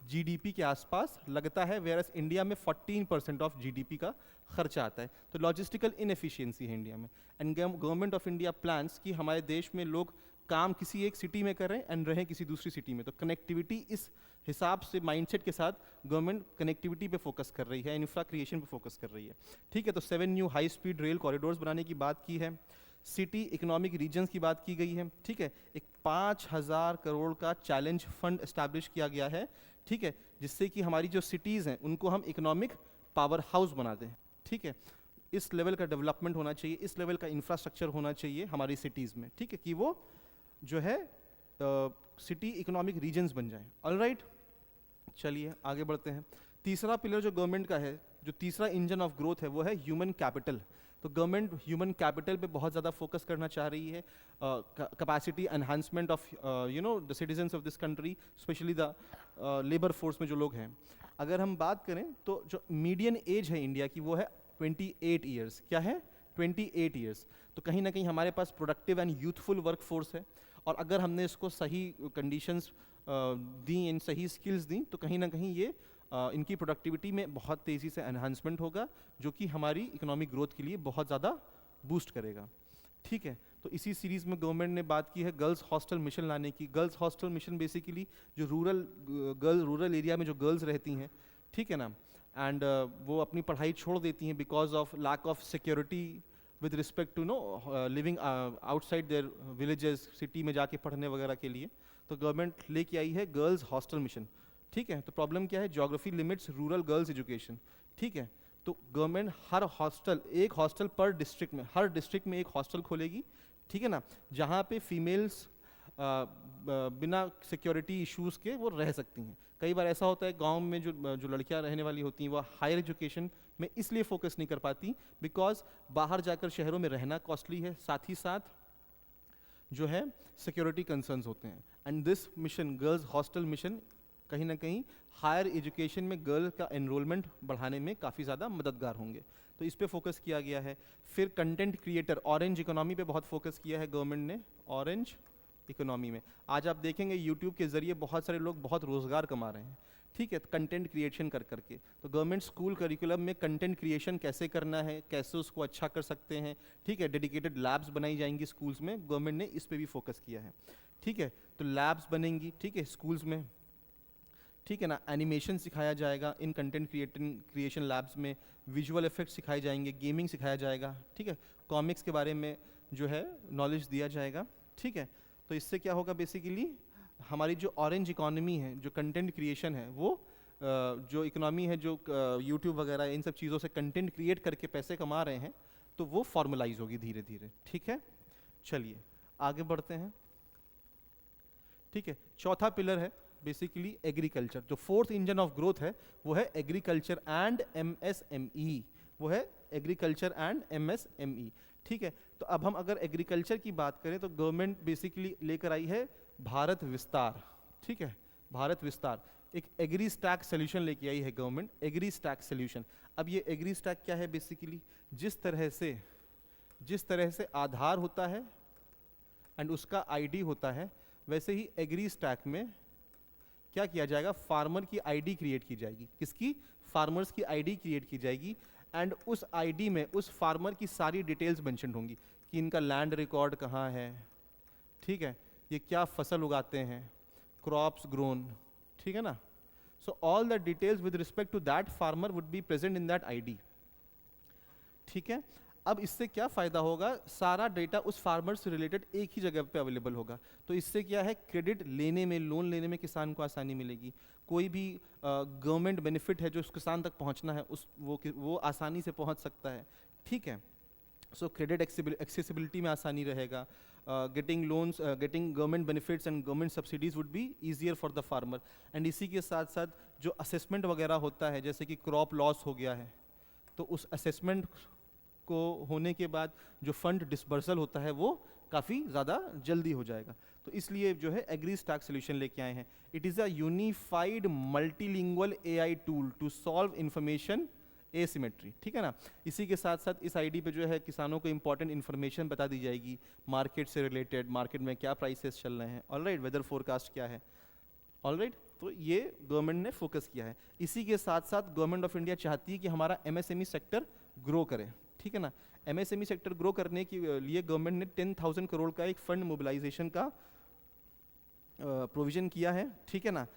Speaker 1: जीडीपी के आसपास लगता है, वेयरस इंडिया में 14% ऑफ जीडीपी का खर्चा आता है। तो लॉजिस्टिकल इनएफिशिएंसी है इंडिया में। And government of India plans कि हमारे देश में लोग काम किसी एक सिटी में करें एंड रहें किसी दूसरी सिटी में। तो कनेक्टिविटी, इस हिसाब से माइंडसेट के साथ गवर्नमेंट कनेक्टिविटी पे फोकस कर रही है, इंफ्रा क्रिएशन पे फोकस कर रही है, ठीक है। तो 7 new high speed rail corridors बनाने की बात की है। सिटी इकोनॉमिक रीजन्स की बात की गई है, ठीक है। एक 5,000 करोड़ का चैलेंज फंड एस्टैब्लिश किया गया है, ठीक है, जिससे कि हमारी जो सिटीज़ हैं उनको हम इकोनॉमिक पावर हाउस बना दें, ठीक है। इस लेवल का डेवलपमेंट होना चाहिए, इस लेवल का इंफ्रास्ट्रक्चर होना चाहिए हमारी सिटीज़ में, ठीक है, कि वो जो है सिटी इकोनॉमिक रीजन्स बन जाए। ऑलराइट, चलिए आगे बढ़ते हैं। तीसरा पिलर जो गवर्नमेंट का है, जो तीसरा इंजन ऑफ ग्रोथ है, वो है ह्यूमन कैपिटल। तो गवर्नमेंट ह्यूमन कैपिटल पे बहुत ज़्यादा फोकस करना चाह रही है, capacity enhancement of the citizens of this country, specially the labour force में जो लोग हैं। अगर हम बात करें तो जो मीडियन एज है इंडिया की वो है 28 ईयर्स। क्या है? 28 ईयर्स। तो कहीं ना कहीं हमारे पास productive and youthful work force है, और अगर हमने इसको सही कंडीशंस दी, इन सही स्किल्स दी, तो कहीं ना कहीं ये इनकी प्रोडक्टिविटी में बहुत तेज़ी से एनहांसमेंट होगा, जो कि हमारी इकोनॉमिक ग्रोथ के लिए बहुत ज़्यादा बूस्ट करेगा, ठीक है। तो इसी सीरीज़ में गवर्नमेंट ने बात की है गर्ल्स हॉस्टल मिशन लाने की। गर्ल्स हॉस्टल मिशन बेसिकली जो रूरल एरिया में जो गर्ल्स रहती हैं, ठीक है ना, एंड वो अपनी पढ़ाई छोड़ देती हैं because of lack of security with respect to living outside their villages, city में जाके पढ़ने वगैरह के लिए। तो गवर्नमेंट लेके आई है गर्ल्स हॉस्टल मिशन, ठीक है। तो प्रॉब्लम क्या है? Geography limits rural girls education, ठीक है। तो गवर्नमेंट हर हॉस्टल, एक हॉस्टल पर डिस्ट्रिक्ट में, हर डिस्ट्रिक्ट में एक हॉस्टल खोलेगी, ठीक है ना, जहाँ पे फीमेल्स बिना सिक्योरिटी इश्यूज़ के वो रह सकती हैं। कई बार ऐसा होता है गांव में जो लड़कियां रहने वाली होती हैं वो हायर एजुकेशन में इसलिए फोकस नहीं कर पाती बिकॉज बाहर जाकर शहरों में रहना कॉस्टली है, साथ ही साथ जो है सिक्योरिटी कंसर्न्स होते हैं। And this mission, girls hostel mission, कहीं ना कहीं हायर एजुकेशन में गर्ल का एनरोलमेंट बढ़ाने में काफ़ी ज़्यादा मददगार होंगे। तो इस पे फोकस किया गया है। फिर कंटेंट क्रिएटर, ऑरेंज इकोनॉमी पे बहुत फोकस किया है गवर्नमेंट ने, ऑरेंज इकोनॉमी में। आज आप देखेंगे यूट्यूब के ज़रिए बहुत सारे लोग बहुत रोज़गार कमा रहे हैं, ठीक है, कंटेंट क्रिएशन कर करके। तो गवर्नमेंट स्कूल करिकुलम में कंटेंट क्रिएशन कैसे करना है, कैसे उसको अच्छा कर सकते हैं, ठीक है, डेडिकेटेड लैब्स बनाई जाएंगी स्कूल्स में, गवर्नमेंट ने इस पे भी फोकस किया है, ठीक है। तो लैब्स बनेंगी, ठीक है, स्कूल्स में, ठीक है ना, एनिमेशन सिखाया जाएगा इन कंटेंट क्रिएशन लैब्स में, विजुअल इफेक्ट्स सिखाए जाएंगे, गेमिंग सिखाया जाएगा, ठीक है, कॉमिक्स के बारे में जो है नॉलेज दिया जाएगा, ठीक है। तो इससे क्या होगा, बेसिकली हमारी जो ऑरेंज इकोनॉमी है, जो कंटेंट क्रिएशन है, वो जो इकोनॉमी है, जो यूट्यूब वगैरह इन सब चीज़ों से कंटेंट क्रिएट करके पैसे कमा रहे हैं, तो वो फॉर्मलाइज होगी धीरे धीरे, ठीक है। चलिए आगे बढ़ते हैं, ठीक है। चौथा पिलर है बेसिकली एग्रीकल्चर। जो फोर्थ इंजन ऑफ ग्रोथ है वो है एग्रीकल्चर एंड एमएसएमई, वो है एग्रीकल्चर एंड एमएसएमई, ठीक है। तो अब हम अगर एग्रीकल्चर की बात करें तो गवर्नमेंट बेसिकली लेकर आई है भारत विस्तार, ठीक है, भारत विस्तार, एक एग्री स्टैक सोल्यूशन लेके आई है गवर्नमेंट, एग्री स्टैक सोल्यूशन। अब ये एग्री स्टैक क्या है, बेसिकली जिस तरह से आधार होता है एंड उसका आईडी होता है, वैसे ही एग्री स्टैक में क्या किया जाएगा, फार्मर की आईडी क्रिएट की जाएगी। किसकी? फार्मर्स की आईडी क्रिएट की जाएगी एंड उस आईडी में उस फार्मर की सारी डिटेल्स मेंशन होंगी कि इनका लैंड रिकॉर्ड कहाँ है, ठीक है, ये क्या फसल उगाते हैं, क्रॉप्स ग्रोन, ठीक है ना। So all the details with respect to that farmer would be present in that ID, ठीक है। अब इससे क्या फ़ायदा होगा, सारा डेटा उस फार्मर से रिलेटेड एक ही जगह पे अवेलेबल होगा। तो इससे क्या है, क्रेडिट लेने में, लोन लेने में किसान को आसानी मिलेगी। कोई भी गवर्नमेंट बेनिफिट है जो उस किसान तक पहुंचना है, वो आसानी से पहुंच सकता है, ठीक है। सो क्रेडिट एक्सेसिबिलिटी में आसानी रहेगा, getting loans, getting government benefits and government subsidies would be easier for the farmer. And इसी के साथ साथ जो असेसमेंट वगैरह होता है, जैसे कि क्रॉप लॉस हो गया है, तो उस असेसमेंट को होने के बाद जो फंड डिसबर्सल होता है वो काफ़ी ज़्यादा जल्दी हो जाएगा। तो इसलिए जो है एग्री स्टैक सोल्यूशन लेके आए हैं। It is a unified multilingual AI tool to solve information asymmetry, ठीक है ना। इसी के साथ साथ इस आईडी पे जो है किसानों को इंपॉर्टेंट इन्फॉर्मेशन बता दी जाएगी, मार्केट से रिलेटेड, मार्केट में क्या प्राइसेस चल रहे हैं, ऑलराइट, वेदर फोरकास्ट क्या है, ऑलराइट। तो ये गवर्नमेंट ने फोकस किया है। इसी के साथ साथ गवर्नमेंट ऑफ इंडिया चाहती है कि हमारा एमएसएमई सेक्टर ग्रो करे, ठीक है ना। एमएसएमई सेक्टर ग्रो करने के लिए गवर्नमेंट ने 10,000 करोड़ का एक फंड मोबिलाइजेशन का प्रोविजन किया है, ठीक है ना।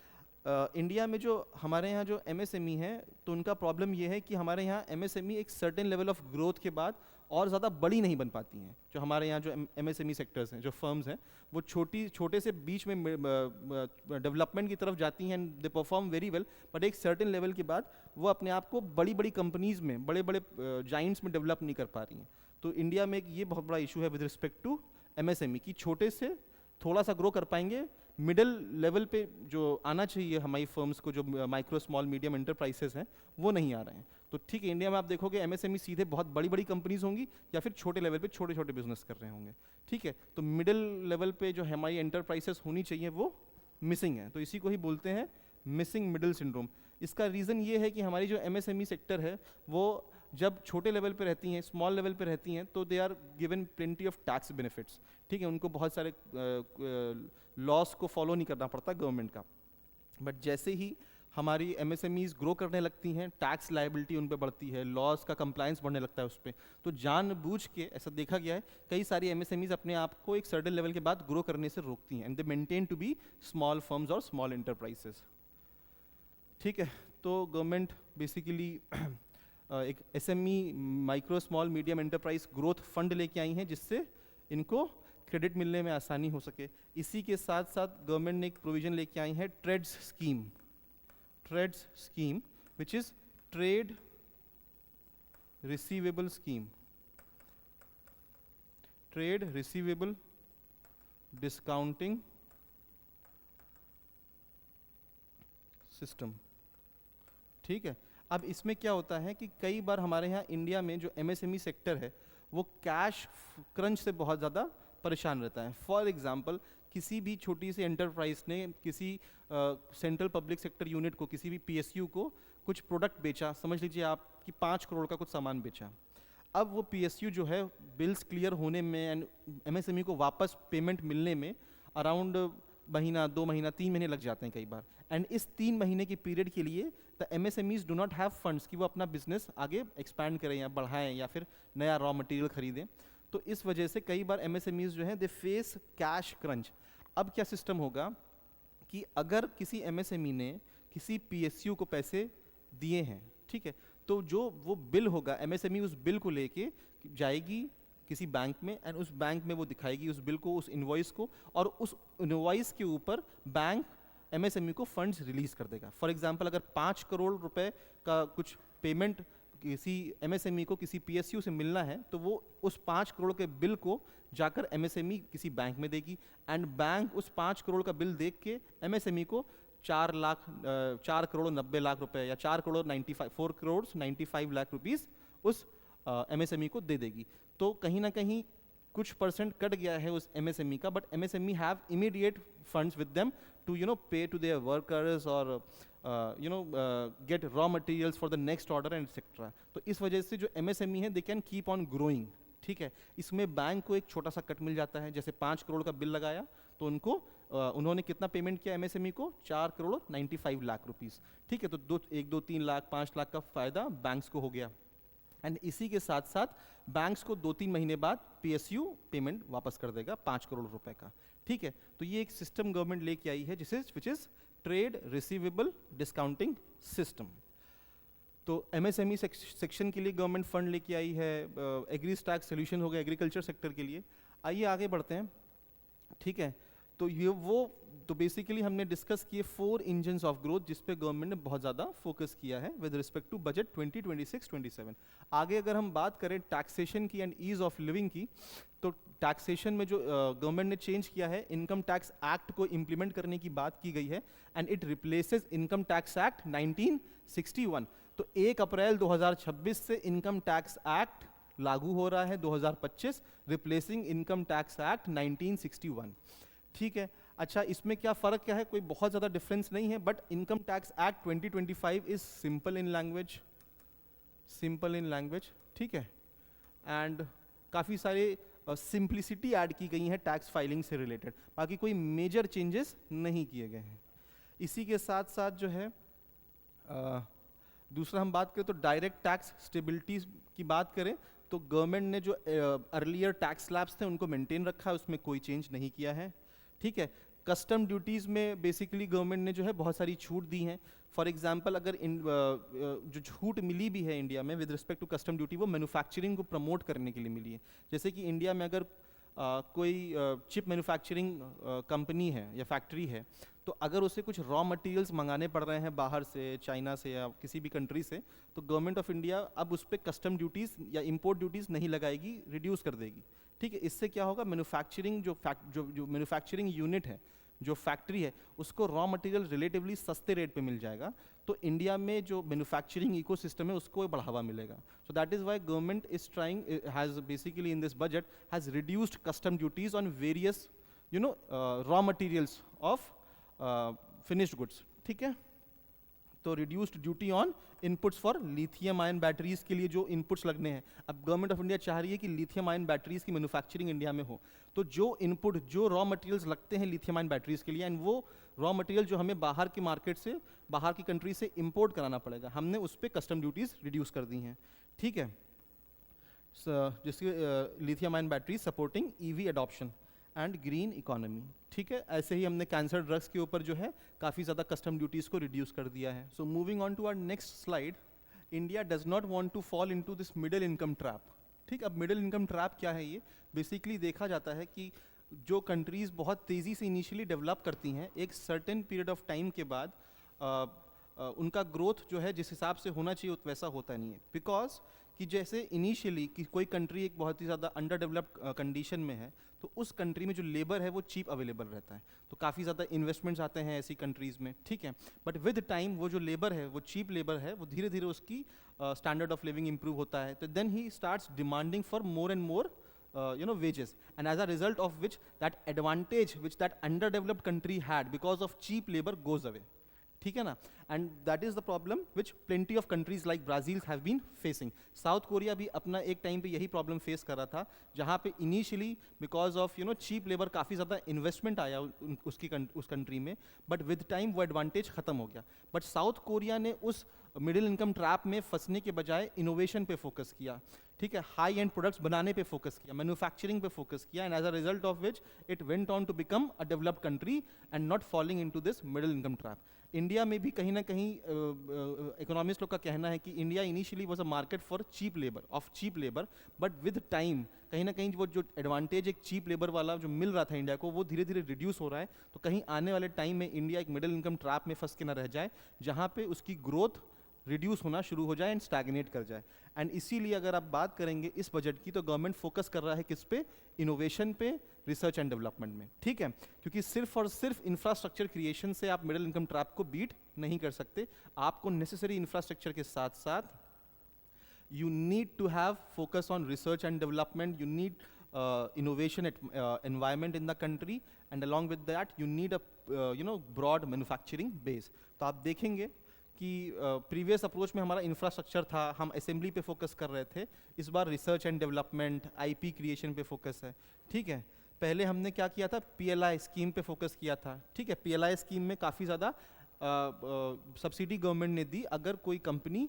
Speaker 1: इंडिया में जो हमारे यहाँ जो एमएसएमई है, तो उनका प्रॉब्लम ये है कि हमारे यहाँ एमएसएमई एक सर्टेन लेवल ऑफ ग्रोथ के बाद और ज़्यादा बड़ी नहीं बन पाती हैं। जो हमारे यहाँ जो एमएसएमई सेक्टर्स हैं, जो फर्म्स हैं, वो छोटे से बीच में डेवलपमेंट की तरफ जाती हैं, they perform very well, but एक सर्टेन लेवल के बाद वो अपने आप को बड़ी बड़ी कंपनीज में, बड़े बड़े जाइंट्स में डेवलप नहीं कर पा रही हैं। तो इंडिया में एक ये बहुत बड़ा इशू है विद रिस्पेक्ट टू एमएसएमई, कि छोटे से थोड़ा सा ग्रो कर पाएंगे, मिडिल लेवल पे जो आना चाहिए हमारी फर्म्स को, जो माइक्रो स्मॉल मीडियम एंटरप्राइजेस हैं, वो नहीं आ रहे हैं। तो ठीक है, इंडिया में आप देखोगे एमएसएमई सीधे बहुत बड़ी बड़ी कंपनीज होंगी या फिर छोटे लेवल पे छोटे छोटे बिजनेस कर रहे होंगे, ठीक है। तो मिडिल लेवल पे जो हमारी एंटरप्राइजेस होनी चाहिए वो मिसिंग है। तो इसी को ही बोलते हैं मिसिंग मिडिल सिंड्रोम। इसका रीज़न ये है कि हमारी जो एमएसएमई सेक्टर है वो जब छोटे लेवल पे रहती हैं, स्मॉल लेवल पे रहती हैं, तो they are given plenty of tax benefits, ठीक है। उनको बहुत सारे लॉस को फॉलो नहीं करना पड़ता गवर्नमेंट का। बट जैसे ही हमारी एमएसएमईज ग्रो करने लगती हैं, टैक्स लायबिलिटी उन पे बढ़ती है, लॉस का कंप्लायंस बढ़ने लगता है उस पर, तो जानबूझ के ऐसा देखा गया है कई सारी एमएसएमईज अपने आप को एक सर्टेन लेवल के बाद ग्रो करने से रोकती हैं, and they maintain to be small firms और स्मॉल एंटरप्राइजेस, ठीक है। तो गवर्नमेंट बेसिकली एक SME, micro small medium enterprise growth fund लेके आई हैं, जिससे इनको क्रेडिट मिलने में आसानी हो सके। इसी के साथ साथ गवर्नमेंट ने एक प्रोविजन लेके आई है trades scheme, which is trade receivable scheme, trade receivable discounting system, ठीक है। अब इसमें क्या होता है कि कई बार हमारे यहाँ इंडिया में जो एमएसएमई सेक्टर है वो कैश क्रंच से बहुत ज़्यादा परेशान रहता है। फॉर एग्जांपल, किसी भी छोटी सी एंटरप्राइज ने किसी सेंट्रल पब्लिक सेक्टर यूनिट को, किसी भी पीएसयू को कुछ प्रोडक्ट बेचा, समझ लीजिए आप कि 5 करोड़ का कुछ सामान बेचा। अब वो पीएसयू जो है बिल्स क्लियर होने में एंड एमएसएमई को वापस पेमेंट मिलने में अराउंड महीना, 2 महीना, 3 महीने लग जाते हैं कई बार। एंड इस 3 महीने की पीरियड के लिए the MSMEs do not have funds कि वो अपना बिजनेस आगे एक्सपैंड करें या बढ़ाएं या फिर नया रॉ मटेरियल खरीदें। तो इस वजह से कई बार MSMEs जो हैं दे फेस कैश क्रंच। अब क्या सिस्टम होगा कि अगर किसी MSME ने किसी PSU को पैसे दिए हैं, ठीक है, तो जो वो बिल होगा MSME उस बिल को लेके जाएगी किसी बैंक में एंड उस बैंक में वो दिखाएगी उस बिल को, उस इनवॉइस को, और उस इनवॉइस के ऊपर बैंक MSME को फंड्स रिलीज कर देगा। फॉर एग्जांपल अगर 5 करोड़ रुपए का कुछ पेमेंट किसी MSME को किसी PSU से मिलना है तो वो उस 5 करोड़ के बिल को जाकर MSME किसी बैंक में देगी एंड बैंक उस 5 करोड़ का बिल देख के MSME को 4 करोड़ 90 लाख रुपए या 4 करोड़ 95 लाख रुपीस उस MSME को दे देगी। तो कहीं ना कहीं कुछ परसेंट कट गया है उस MSME का, but MSME have immediate funds with them to pay to their workers और get raw materials for the next order and etcetera. तो इस वजह से जो MSME है they can keep on growing, ठीक है। इसमें बैंक को एक छोटा सा कट मिल जाता है, जैसे 5 करोड़ का बिल लगाया तो उनको उन्होंने कितना पेमेंट किया MSME को, 4 करोड़ 95 लाख रुपीस, ठीक है। तो 1, 2, 3 लाख 5 लाख का फायदा बैंक्स को हो गया एंड इसी के साथ साथ बैंक्स को 2-3 महीने बाद PSU पेमेंट वापस कर देगा 5 करोड़ रुपए का, ठीक है। तो ये एक सिस्टम गवर्नमेंट लेके आई है विच is trade receivable discounting system. तो MSME सेक्शन के लिए गवर्नमेंट फंड लेके आई है, एग्री स्टैक्स सोल्यूशन हो गया एग्रीकल्चर सेक्टर के लिए। आइए आगे बढ़ते हैं, ठीक है। तो बेसिकली हमने डिस्कस किए 4 इंजन्स ऑफ ग्रोथ जिस पे गवर्नमेंट ने बहुत ज़्यादा फोकस किया है विद रिस्पेक्ट टू बजट 2026-27। आगे अगर हम बात करें टैक्सेशन की एंड ईज ऑफ लिविंग की, तो टैक्सेशन में जो गवर्नमेंट ने चेंज किया है, इनकम टैक्स एक्ट को इम्प्लीमेंट करने की बात की गई है and it replaces income tax act 1961। तो 1 अप्रैल 2026 से इनकम टैक्स एक्ट लागू हो रहा है 2025, रिप्लेसिंग इनकम टैक्स एक्ट 1961, ठीक है। अच्छा, इसमें क्या फ़र्क क्या है, कोई बहुत ज़्यादा डिफरेंस नहीं है, but income tax act 2025 is simple in language, ठीक है। एंड काफ़ी सारे सिंप्लिसिटी ऐड की गई हैं टैक्स फाइलिंग से रिलेटेड, बाकी कोई मेजर चेंजेस नहीं किए गए हैं। इसी के साथ साथ जो है दूसरा हम बात करें तो डायरेक्ट टैक्स स्टेबिलिटी की बात करें तो गवर्नमेंट ने जो अर्लियर टैक्स स्लैब्स थे उनको मेंटेन रखा है, उसमें कोई चेंज नहीं किया है, ठीक है। कस्टम ड्यूटीज़ में बेसिकली गवर्नमेंट ने जो है बहुत सारी छूट दी हैं। फॉर एग्जांपल अगर जो छूट मिली भी है इंडिया में with respect to custom duty, वो मैन्युफैक्चरिंग को प्रमोट करने के लिए मिली है। जैसे कि इंडिया में अगर कोई चिप मैन्युफैक्चरिंग कंपनी है या फैक्ट्री है, तो अगर उसे कुछ रॉ मटेरियल्स मंगाने पड़ रहे हैं बाहर से, चाइना से या किसी भी कंट्री से, तो गवर्नमेंट ऑफ इंडिया अब उस पर कस्टम ड्यूटीज़ या इंपोर्ट ड्यूटीज़ नहीं लगाएगी, रिड्यूस कर देगी, ठीक है। इससे क्या होगा, मैन्युफैक्चरिंग जो मैन्युफैक्चरिंग यूनिट है, जो फैक्ट्री है, उसको रॉ मटेरियल रिलेटिवली सस्ते रेट पे मिल जाएगा, तो इंडिया में जो मैन्युफैक्चरिंग इकोसिस्टम है उसको बढ़ावा मिलेगा। So that is why government is trying, has basically in this budget has reduced custom duties on various raw materials of finished goods, ठीक है। तो reduced duty on inputs for lithium ion batteries के लिए जो inputs लगने हैं, अब government of India चाह रही है कि लिथियम आयन बैटरीज की मैन्युफैक्चरिंग इंडिया में हो, तो जो इनपुट जो रॉ मटेरियल्स लगते हैं लिथियम आयन बैटरीज के लिए, एंड वो रॉ मटेरियल जो हमें बाहर की मार्केट से, बाहर की कंट्री से इंपोर्ट कराना पड़ेगा, हमने उस पर कस्टम ड्यूटीज रिड्यूस कर दी हैं, ठीक है। जिसके lithium ion battery supporting EV adoption and green economy, ठीक है। ऐसे ही हमने कैंसर ड्रग्स के ऊपर जो है काफ़ी ज़्यादा कस्टम ड्यूटीज़ को रिड्यूस कर दिया है। So moving on to our next slide, India does not want to fall into this middle income trap, ठीक। अब मिडिल इनकम ट्रैप क्या है, ये बेसिकली देखा जाता है कि जो कंट्रीज़ बहुत तेज़ी से इनिशियली डेवलप करती हैं, एक सर्टेन पीरियड ऑफ टाइम के बाद उनका ग्रोथ जो है जिस हिसाब से होना चाहिए वैसा होता नहीं है, बिकॉज कि जैसे इनिशियली कि कोई कंट्री एक बहुत ही ज़्यादा अंडर डेवलप्ड कंडीशन में है, तो उस कंट्री में जो लेबर है वो चीप अवेलेबल रहता है, तो काफ़ी ज़्यादा इन्वेस्टमेंट्स आते हैं ऐसी कंट्रीज़ में, ठीक है। बट विद टाइम वो जो लेबर है, वो चीप लेबर है, वो धीरे धीरे उसकी स्टैंडर्ड ऑफ लिविंग इंप्रूव होता है, तो then he starts demanding for more and more wages, and as a result of which that advantage which that underdeveloped country had because of cheap labor goes away, ठीक है ना। And that is the problem which plenty of countries like Brazil have been facing. South Korea भी अपना एक time पे यही problem face कर रहा था, जहाँ पे initially because of cheap labour काफ़ी ज़्यादा इन्वेस्टमेंट आया उस कंट्री में, बट विद टाइम वो एडवांटेज खत्म हो गया. बट साउथ कोरिया ने उस मिडिल इनकम ट्रैप में फंसने के बजाय इनोवेशन पे फोकस किया, ठीक है, हाई एंड प्रोडक्ट्स बनाने पे फोकस किया, मैन्युफैक्चरिंग पे फोकस किया, and as a result of which it went on to become a developed country and not falling into this middle income trap. India में भी कहीं ना कहीं इकोनॉमिस्ट लोग का कहना है कि India initially was a market for cheap labour, but with time कहीं ना कहीं वो जो एडवांटेज एक चीप लेबर वाला जो मिल रहा था इंडिया को, वो धीरे धीरे रिड्यूस हो रहा है. तो कहीं आने वाले टाइम में इंडिया एक मिडिल इनकम ट्रैप में फंस के ना रह जाए, जहाँ पे उसकी ग्रोथ रिड्यूस होना शुरू हो जाए एंड स्टैग्नेट कर जाए. एंड इसीलिए अगर आप बात करेंगे इस बजट की, तो गवर्नमेंट फोकस कर रहा है किस पे? इनोवेशन पे, रिसर्च एंड डेवलपमेंट में, ठीक है, क्योंकि सिर्फ और सिर्फ इंफ्रास्ट्रक्चर क्रिएशन से आप मिडिल इनकम ट्रैप को बीट नहीं कर सकते. आपको नेसेसरी इंफ्रास्ट्रक्चर के साथ साथ you need to have focus on research and development, you need innovation environment in the country, and along with that you need a broad manufacturing base. तो आप देखेंगे कि प्रीवियस अप्रोच में हमारा इंफ्रास्ट्रक्चर था, हम असेंबली पे फोकस कर रहे थे, इस बार research and development, IP creation पे फोकस है, ठीक है. पहले हमने क्या किया था? पीएलआई स्कीम पे फोकस किया था, ठीक है. पीएलआई स्कीम में काफ़ी ज़्यादा सब्सिडी गवर्नमेंट ने दी अगर कोई कंपनी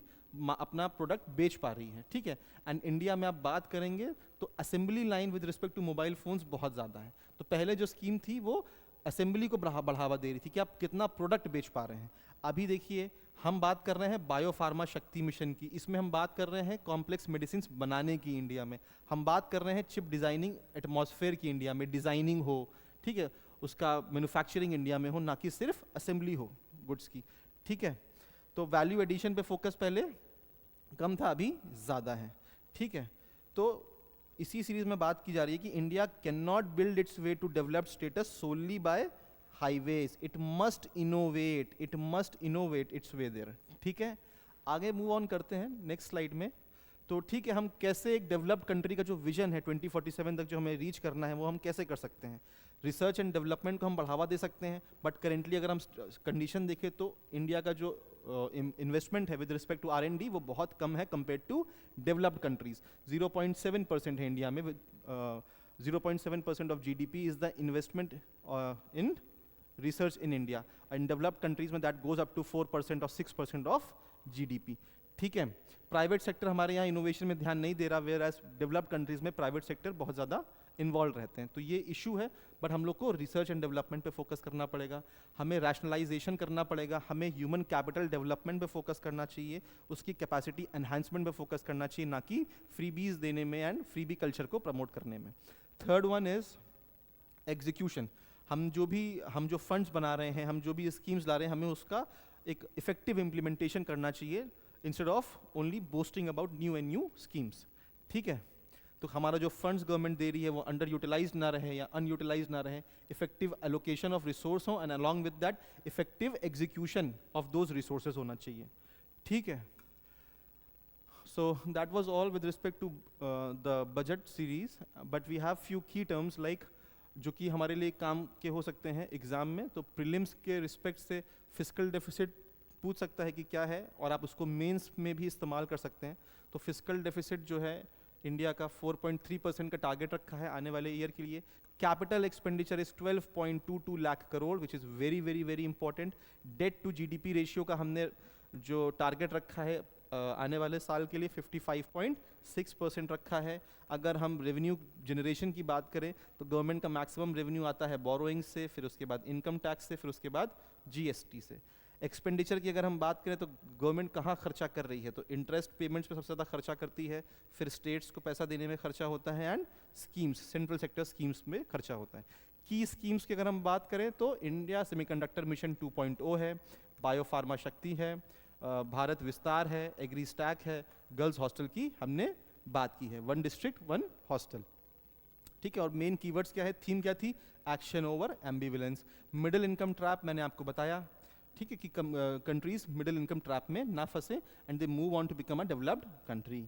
Speaker 1: अपना प्रोडक्ट बेच पा रही है, ठीक है. एंड इंडिया में आप बात करेंगे तो assembly line with respect to mobile phones बहुत ज़्यादा है. तो पहले जो स्कीम थी वो असेंबली को बढ़ावा दे रही थी कि आप कितना प्रोडक्ट बेच पा रहे हैं. अभी देखिए हम बात कर रहे हैं बायोफार्मा शक्ति मिशन की, इसमें हम बात कर रहे हैं कॉम्प्लेक्स मेडिसिन बनाने की इंडिया में, हम बात कर रहे हैं चिप डिज़ाइनिंग एटमॉस्फेयर की इंडिया में डिज़ाइनिंग हो, ठीक है, उसका मैन्युफैक्चरिंग इंडिया में हो, ना कि सिर्फ असेंबली हो गुड्स की, ठीक है. तो वैल्यू एडिशन पे फोकस पहले कम था, अभी ज़्यादा है, ठीक है. तो इसी सीरीज में बात की जा रही है कि India can not build its way to developed status solely by highways, it must innovate its way there, ठीक है. आगे मूव ऑन करते हैं नेक्स्ट स्लाइड में. तो ठीक है, हम कैसे एक डेवलप्ड कंट्री का जो विजन है 2047 तक जो हमें रीच करना है, वो हम कैसे कर सकते हैं? रिसर्च एंड डेवलपमेंट को हम बढ़ावा दे सकते हैं, बट करेंटली अगर हम कंडीशन देखें तो इंडिया का जो इन्वेस्टमेंट है विद रिस्पेक्ट टू R&D वो बहुत कम है कंपेयर टू डेवलप्ड कंट्रीज. 0.7% है इंडिया में, 0.7% of GDP is the investment in research in India. In developed countries में that goes up to 4% or 6% of GDP, ठीक है. प्राइवेट सेक्टर हमारे यहाँ इनोवेशन में ध्यान नहीं दे रहा, वेयर एज डेवलप्ड कंट्रीज में प्राइवेट सेक्टर बहुत ज़्यादा इन्वॉल्व रहते हैं. तो ये इशू है, बट हम लोग को रिसर्च एंड डेवलपमेंट पे फोकस करना पड़ेगा, हमें रैशनलाइजेशन करना पड़ेगा, हमें ह्यूमन कैपिटल डेवलपमेंट पे फोकस करना चाहिए, उसकी कैपेसिटी एनहांसमेंट पे फोकस करना चाहिए, ना कि फ्रीबीज देने में एंड फ्रीबी कल्चर को प्रमोट करने में. Third one is execution. हम जो फंड्स बना रहे हैं, हम जो भी स्कीम्स ला रहे हैं, हमें उसका एक इफेक्टिव इम्प्लीमेंटेशन करना चाहिए instead of only boasting about new schemes, ठीक है. तो हमारा जो फंड्स गवर्नमेंट दे रही है वो अंडर यूटिलाइज ना रहे या अनयूटिलाइज ना रहे, इफेक्टिव एलोकेशन ऑफ रिसोर्स हो, and along with that effective execution of those resources होना चाहिए, ठीक है. So that was all with respect to the budget series, but we have few key terms like जो कि हमारे लिए काम के हो सकते हैं एग्ज़ाम में. तो प्रीलिम्स के रिस्पेक्ट से फिस्कल डेफिसिट पूछ सकता है कि क्या है, और आप उसको मेंस में भी इस्तेमाल कर सकते हैं. तो फिस्कल डेफिसिट जो है इंडिया का 4.3% का टारगेट रखा है आने वाले ईयर के लिए. Capital expenditure is 12.22 lakh crore which is very very very important. Debt to GDP ratio का हमने जो टारगेट रखा है आने वाले साल के लिए 55.6% रखा है. अगर हम रेवेन्यू जनरेशन की बात करें तो गवर्नमेंट का मैक्सिमम रेवेन्यू आता है बोरोइंग से, फिर उसके बाद इनकम टैक्स से, फिर उसके बाद GST से. एक्सपेंडिचर की अगर हम बात करें तो गवर्नमेंट कहाँ खर्चा कर रही है, तो इंटरेस्ट पेमेंट्स पे सबसे ज़्यादा खर्चा करती है, फिर स्टेट्स को पैसा देने में खर्चा होता है, and schemes, central sector schemes में खर्चा होता है. की स्कीम्स की अगर हम बात करें तो इंडिया सेमीकंडक्टर मिशन 2.0 है, बायोफार्मा शक्ति है, भारत विस्तार है, एग्री स्टैक है, गर्ल्स हॉस्टल की हमने बात की है, 1 डिस्ट्रिक्ट 1 हॉस्टल, ठीक है. और मेन कीवर्ड्स क्या है, थीम क्या थी? Action over ambivalence. Middle income trap मैंने आपको बताया, ठीक है, कि कंट्रीज मिडिल इनकम ट्रैप में ना फंसे and they move on to become a developed country,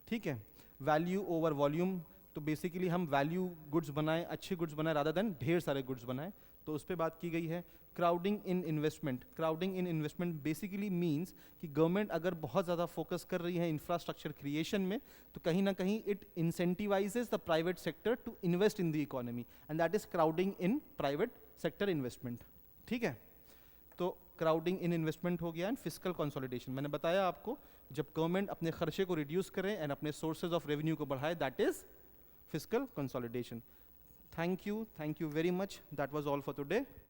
Speaker 1: ठीक है. वैल्यू ओवर वॉल्यूम, तो बेसिकली हम वैल्यू गुड्स बनाएं, अच्छे गुड्स बनाएं रादर देन ढेर सारे गुड्स बनाएं. तो उस पर बात की गई है। क्राउडिंग इन इन्वेस्टमेंट, क्राउडिंग इन इन्वेस्टमेंट बेसिकली मीन्स कि गवर्नमेंट अगर बहुत ज़्यादा फोकस कर रही है इंफ्रास्ट्रक्चर क्रिएशन में, तो कहीं ना कहीं it incentivises the private sector to invest in the economy, and that is crowding in private sector investment. ठीक है, तो क्राउडिंग इन इन्वेस्टमेंट हो गया। एंड फिस्कल कंसोलिडेशन, मैंने बताया आपको, जब गवर्नमेंट अपने खर्चे को रिड्यूस करे एंड अपने सोर्सेज ऑफ रेवेन्यू को बढ़ाए, that is fiscal consolidation. Thank you very much, that was all for today.